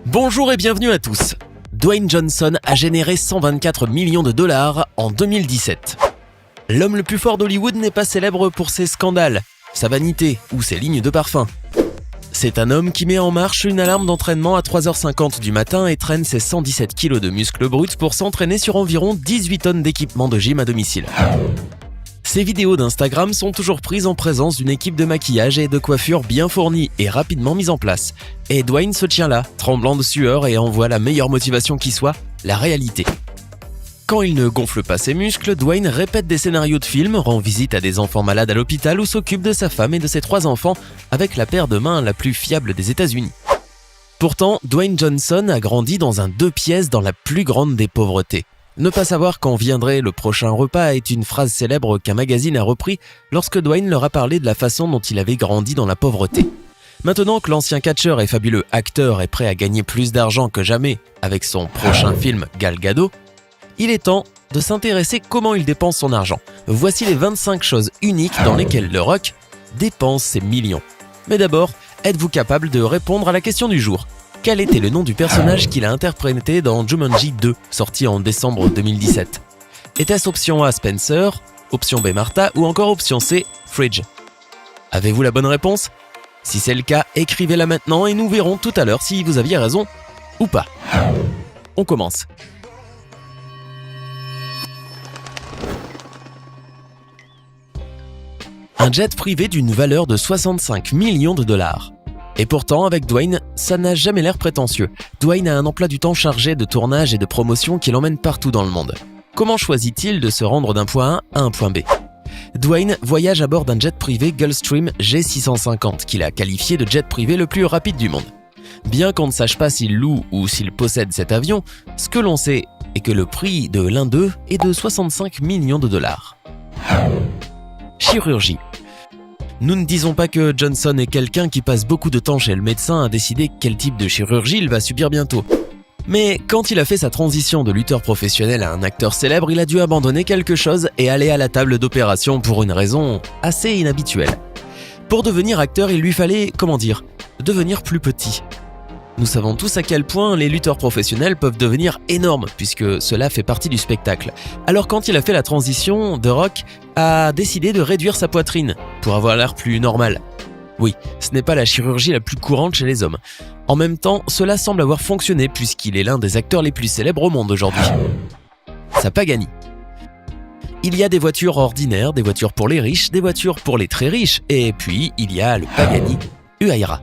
Bonjour et bienvenue à tous. Dwayne Johnson a généré 124 millions de dollars en 2017. L'homme le plus fort d'Hollywood n'est pas célèbre pour ses scandales, sa vanité ou ses lignes de parfum. C'est un homme qui met en marche une alarme d'entraînement à 3h50 du matin et traîne ses 117 kilos de muscles bruts pour s'entraîner sur environ 18 tonnes d'équipement de gym à domicile. Ces vidéos d'Instagram sont toujours prises en présence d'une équipe de maquillage et de coiffure bien fournie et rapidement mise en place. Et Dwayne se tient là, tremblant de sueur et envoie la meilleure motivation qui soit, la réalité. Quand il ne gonfle pas ses muscles, Dwayne répète des scénarios de films, rend visite à des enfants malades à l'hôpital ou s'occupe de sa femme et de ses 3 enfants avec la paire de mains la plus fiable des États-Unis. Pourtant, Dwayne Johnson a grandi dans un 2 pièces dans la plus grande des pauvretés. Ne pas savoir quand viendrait le prochain repas est une phrase célèbre qu'un magazine a repris lorsque Dwayne leur a parlé de la façon dont il avait grandi dans la pauvreté. Maintenant que l'ancien catcheur et fabuleux acteur est prêt à gagner plus d'argent que jamais avec son prochain film Gal Gadot, il est temps de s'intéresser comment il dépense son argent. Voici les 25 choses uniques dans lesquelles The Rock dépense ses millions. Mais d'abord, êtes-vous capable de répondre à la question du jour ? Quel était le nom du personnage qu'il a interprété dans Jumanji 2, sorti en décembre 2017 ? Était-ce option A Spencer, option B Martha ou encore option C Fridge ? Avez-vous la bonne réponse ? Si c'est le cas, écrivez-la maintenant et nous verrons tout à l'heure si vous aviez raison ou pas. On commence. Un jet privé d'une valeur de 65 millions de dollars. Et pourtant, avec Dwayne, ça n'a jamais l'air prétentieux. Dwayne a un emploi du temps chargé de tournage et de promotion qui l'emmène partout dans le monde. Comment choisit-il de se rendre d'un point A à un point B ? Dwayne voyage à bord d'un jet privé Gulfstream G650 qu'il a qualifié de jet privé le plus rapide du monde. Bien qu'on ne sache pas s'il loue ou s'il possède cet avion, ce que l'on sait est que le prix de l'un d'eux est de 65 millions de dollars. Chirurgie. Nous ne disons pas que Johnson est quelqu'un qui passe beaucoup de temps chez le médecin à décider quel type de chirurgie il va subir bientôt. Mais quand il a fait sa transition de lutteur professionnel à un acteur célèbre, il a dû abandonner quelque chose et aller à la table d'opération pour une raison assez inhabituelle. Pour devenir acteur, il lui fallait, devenir plus petit. Nous savons tous à quel point les lutteurs professionnels peuvent devenir énormes puisque cela fait partie du spectacle. Alors quand il a fait la transition, The Rock a décidé de réduire sa poitrine pour avoir l'air plus normal. Oui, ce n'est pas la chirurgie la plus courante chez les hommes. En même temps, cela semble avoir fonctionné puisqu'il est l'un des acteurs les plus célèbres au monde aujourd'hui. Sa Pagani. Il y a des voitures ordinaires, des voitures pour les riches, des voitures pour les très riches, et puis il y a le Pagani Huayra.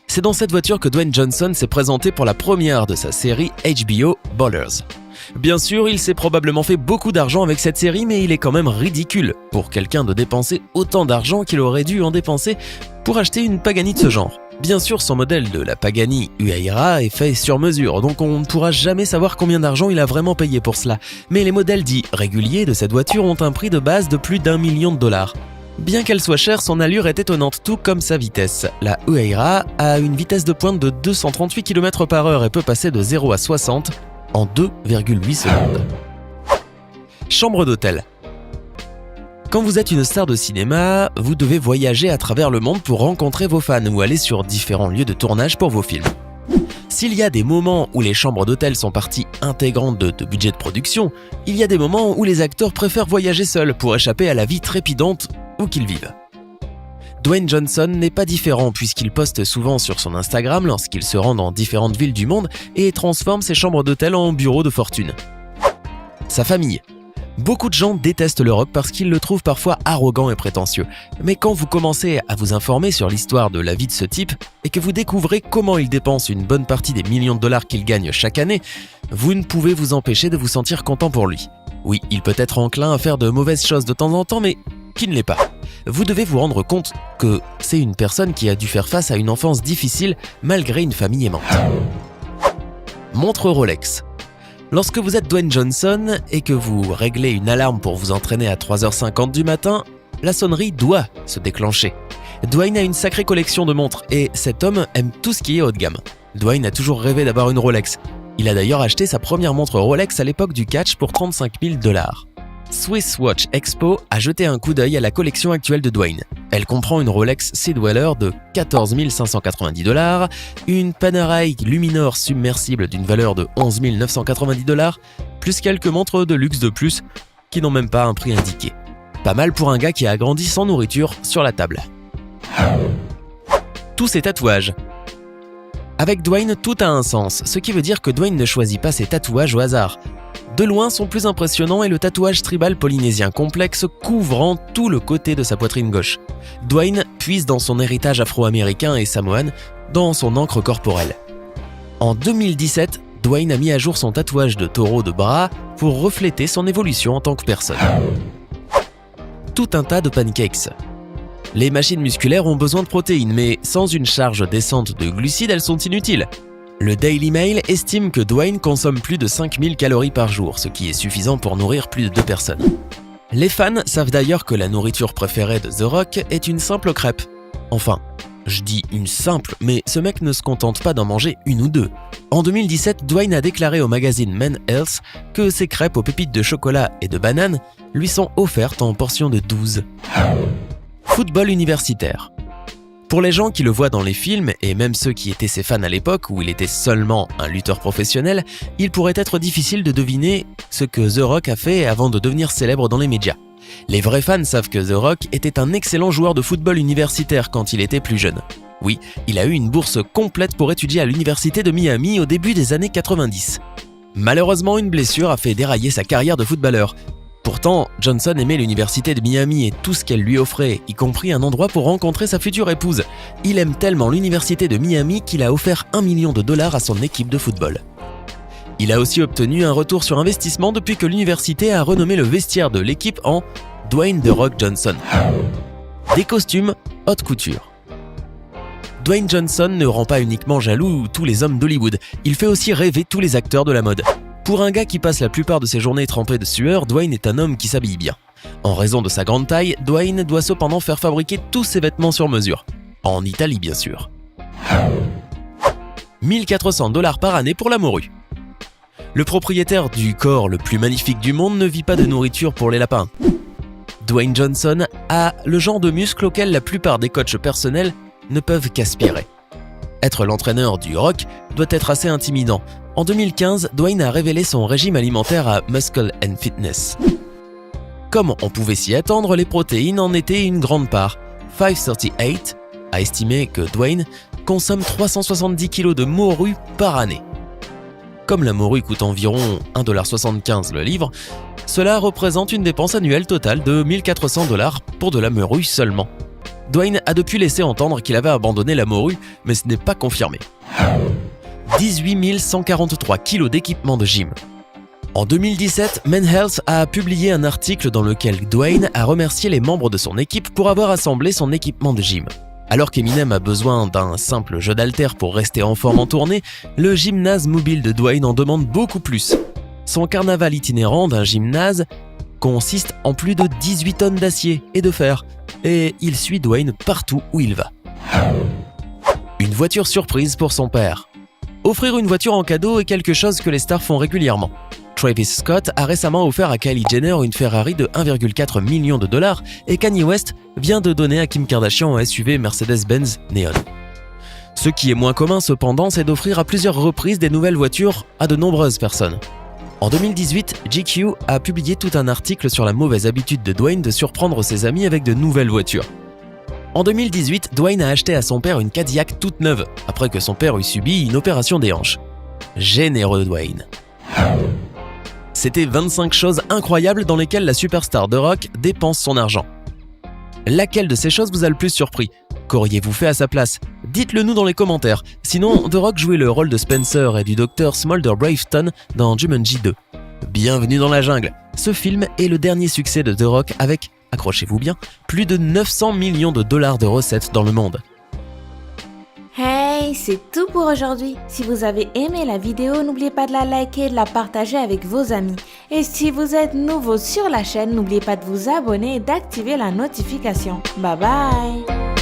C'est dans cette voiture que Dwayne Johnson s'est présenté pour la première de sa série HBO Ballers. Bien sûr, il s'est probablement fait beaucoup d'argent avec cette série, mais il est quand même ridicule pour quelqu'un de dépenser autant d'argent qu'il aurait dû en dépenser pour acheter une Pagani de ce genre. Bien sûr, son modèle de la Pagani Huayra est fait sur mesure, donc on ne pourra jamais savoir combien d'argent il a vraiment payé pour cela. Mais les modèles dits réguliers de cette voiture ont un prix de base de plus d'1 million de dollars. Bien qu'elle soit chère, son allure est étonnante, tout comme sa vitesse. La Huayra a une vitesse de pointe de 238 km/h et peut passer de 0 à 60 en 2,8 secondes. Chambre d'hôtel. Quand vous êtes une star de cinéma, vous devez voyager à travers le monde pour rencontrer vos fans ou aller sur différents lieux de tournage pour vos films. S'il y a des moments où les chambres d'hôtel sont partie intégrante de budget de production, il y a des moments où les acteurs préfèrent voyager seuls pour échapper à la vie trépidante où qu'ils vivent. Dwayne Johnson n'est pas différent puisqu'il poste souvent sur son Instagram lorsqu'il se rend dans différentes villes du monde et transforme ses chambres d'hôtel en bureaux de fortune. Sa famille. Beaucoup de gens détestent The Rock parce qu'ils le trouvent parfois arrogant et prétentieux. Mais quand vous commencez à vous informer sur l'histoire de la vie de ce type et que vous découvrez comment il dépense une bonne partie des millions de dollars qu'il gagne chaque année, vous ne pouvez vous empêcher de vous sentir content pour lui. Oui, il peut être enclin à faire de mauvaises choses de temps en temps, mais qui ne l'est pas. Vous devez vous rendre compte que c'est une personne qui a dû faire face à une enfance difficile malgré une famille aimante. Montre Rolex. Lorsque vous êtes Dwayne Johnson et que vous réglez une alarme pour vous entraîner à 3h50 du matin, la sonnerie doit se déclencher. Dwayne a une sacrée collection de montres et cet homme aime tout ce qui est haut de gamme. Dwayne a toujours rêvé d'avoir une Rolex. Il a d'ailleurs acheté sa première montre Rolex à l'époque du catch pour 35 000 $. Swiss Watch Expo a jeté un coup d'œil à la collection actuelle de Dwayne. Elle comprend une Rolex Sea Dweller de 14 590$, une Panerai Luminor submersible d'une valeur de 11 990$, plus quelques montres de luxe de plus qui n'ont même pas un prix indiqué. Pas mal pour un gars qui a grandi sans nourriture sur la table. Tous ses tatouages. Avec Dwayne, tout a un sens, ce qui veut dire que Dwayne ne choisit pas ses tatouages au hasard. De loin, son plus impressionnant est le tatouage tribal polynésien complexe couvrant tout le côté de sa poitrine gauche. Dwayne puise dans son héritage afro-américain et samoan, dans son encre corporelle. En 2017, Dwayne a mis à jour son tatouage de taureau de bras pour refléter son évolution en tant que personne. Tout un tas de pancakes. Les machines musculaires ont besoin de protéines, mais sans une charge descente de glucides, elles sont inutiles. Le Daily Mail estime que Dwayne consomme plus de 5000 calories par jour, ce qui est suffisant pour nourrir plus de 2 personnes. Les fans savent d'ailleurs que la nourriture préférée de The Rock est une simple crêpe. Enfin, je dis une simple, mais ce mec ne se contente pas d'en manger une ou deux. En 2017, Dwayne a déclaré au magazine Men Health que ses crêpes aux pépites de chocolat et de banane lui sont offertes en portions de 12. Football universitaire. Pour les gens qui le voient dans les films, et même ceux qui étaient ses fans à l'époque où il était seulement un lutteur professionnel, il pourrait être difficile de deviner ce que The Rock a fait avant de devenir célèbre dans les médias. Les vrais fans savent que The Rock était un excellent joueur de football universitaire quand il était plus jeune. Oui, il a eu une bourse complète pour étudier à l'université de Miami au début des années 90. Malheureusement, une blessure a fait dérailler sa carrière de footballeur. Pourtant, Johnson aimait l'université de Miami et tout ce qu'elle lui offrait, y compris un endroit pour rencontrer sa future épouse. Il aime tellement l'université de Miami qu'il a offert $1 million à son équipe de football. Il a aussi obtenu un retour sur investissement depuis que l'université a renommé le vestiaire de l'équipe en Dwayne The Rock Johnson. Des costumes haute couture. Dwayne Johnson ne rend pas uniquement jaloux tous les hommes d'Hollywood, il fait aussi rêver tous les acteurs de la mode. Pour un gars qui passe la plupart de ses journées trempé de sueur, Dwayne est un homme qui s'habille bien. En raison de sa grande taille, Dwayne doit cependant faire fabriquer tous ses vêtements sur mesure. En Italie, bien sûr. 1400$ par année pour la morue. Le propriétaire du corps le plus magnifique du monde ne vit pas de nourriture pour les lapins. Dwayne Johnson a le genre de muscle auquel la plupart des coachs personnels ne peuvent qu'aspirer. Être l'entraîneur du Rock doit être assez intimidant. En 2015, Dwayne a révélé son régime alimentaire à Muscle & Fitness. Comme on pouvait s'y attendre, les protéines en étaient une grande part. 538 a estimé que Dwayne consomme 370 kg de morue par année. Comme la morue coûte environ 1,75$ le livre, cela représente une dépense annuelle totale de 1400$ pour de la morue seulement. Dwayne a depuis laissé entendre qu'il avait abandonné la morue, mais ce n'est pas confirmé. 18 143 kg d'équipement de gym. En 2017, Men Health a publié un article dans lequel Dwayne a remercié les membres de son équipe pour avoir assemblé son équipement de gym. Alors qu'Eminem a besoin d'un simple jeu d'haltères pour rester en forme en tournée, le gymnase mobile de Dwayne en demande beaucoup plus. Son carnaval itinérant d'un gymnase consiste en plus de 18 tonnes d'acier et de fer, et il suit Dwayne partout où il va. Une voiture surprise pour son père. Offrir une voiture en cadeau est quelque chose que les stars font régulièrement. Travis Scott a récemment offert à Kylie Jenner une Ferrari de 1,4 million et Kanye West vient de donner à Kim Kardashian un SUV Mercedes-Benz Neon. Ce qui est moins commun cependant, c'est d'offrir à plusieurs reprises des nouvelles voitures à de nombreuses personnes. En 2018, GQ a publié tout un article sur la mauvaise habitude de Dwayne de surprendre ses amis avec de nouvelles voitures. En 2018, Dwayne a acheté à son père une Cadillac toute neuve, après que son père eut subi une opération des hanches. Généreux Dwayne. C'était 25 choses incroyables dans lesquelles la superstar de rock dépense son argent. Laquelle de ces choses vous a le plus surpris ? Qu'auriez-vous fait à sa place ? Dites-le nous dans les commentaires. Sinon, The Rock jouait le rôle de Spencer et du docteur Smolder Braveston dans Jumanji 2. Bienvenue dans la jungle. Ce film est le dernier succès de The Rock avec, accrochez-vous bien, plus de 900 millions de dollars de recettes dans le monde. Hey, c'est tout pour aujourd'hui. Si vous avez aimé la vidéo, n'oubliez pas de la liker et de la partager avec vos amis. Et si vous êtes nouveau sur la chaîne, n'oubliez pas de vous abonner et d'activer la notification. Bye bye!